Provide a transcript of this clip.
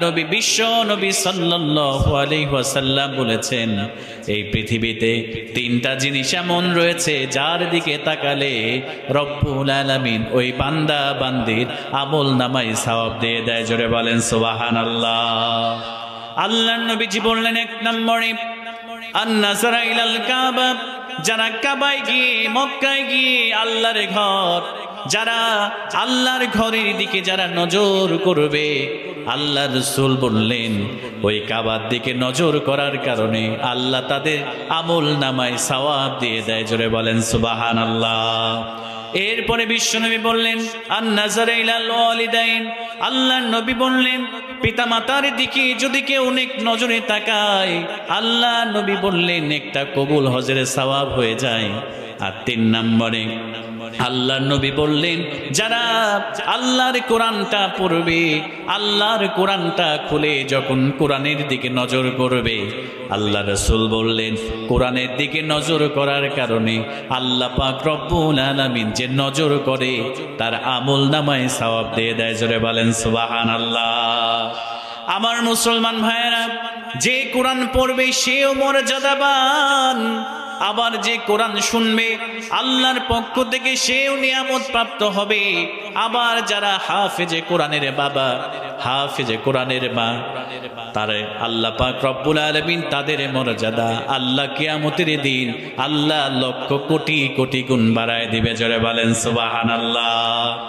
নবী বিশ্ব নবী সাল্লাল্লাহু আলাইহি ওয়াসাল্লাম বলেছেন, এই পৃথিবীতে তিনটা জিনিস এমন রয়েছে যার দিকে তাকালে রব্বুল আলামিন ওই বান্দা বান্দির আমল নামায় সওয়াব দিয়ে দেয়। জোরে বলেন সুবহানাল্লাহ। আল্লাহর নবীজি বললেন, এক নম্বরে আন-নাযরা ইলাল কাবা, যারা কাবায় গিয়ে মক্কায় গিয়ে আল্লাহর ঘর, যারা আল্লাহর ঘরের দিকে যারা নজর করবে, আল্লাহ রাসূল বললেন ওই কাবার দিকে নজর করার কারণে আল্লাহ তাদের আমল নামায় সওয়াব দিয়ে দেয়। জোরে বলেন সুবহানাল্লাহ। এরপরে বিশ্বনবী বললেন আন-নাযরা ইলাল ওয়ালিদাইন, আল্লাহর নবী বললেন পিতামাতার দিকে যদি কেউ অনেক নজরে তাকায়, আল্লাহ নবী বললেন একটা কবুল হজের সওয়াব হয়ে যায়। আর তিন নম্বরে আল্লাহর নবী বললেন যারা আল্লাহর কোরআনটা পড়বে, আল্লাহর কোরআনটা খুলে যখন কোরআনের দিকে নজর করবে, আল্লাহ রাসূল বললেন কোরআনের দিকে নজর করার কারণে আল্লাহ পাক রব্বুল আলামিন যে নজর করে তার আমল নামায় সওয়াব দিয়ে দেয়। জোরে বলেন সুবহানাল্লাহ। আমার মুসলমান ভাইয়েরা, যে কোরআন পড়বে সেও মর্যাদাবান, আবার যে কোরআন শুনবে আল্লাহর পক্ষ থেকে সেও নিয়ামত প্রাপ্ত হবে। আবার যারা হাফেজে কোরআনের বাবা, হাফেজে কোরআনের মা, তারা আল্লাহ পাক রব্বুল আলামিন তাদের মর্যাদা আল্লাহ কিয়ামতের দিন আল্লাহ লক্ষ কোটি কোটি গুণ বাড়ায় দিবে। জোরে বলেন সুবহানাল্লাহ।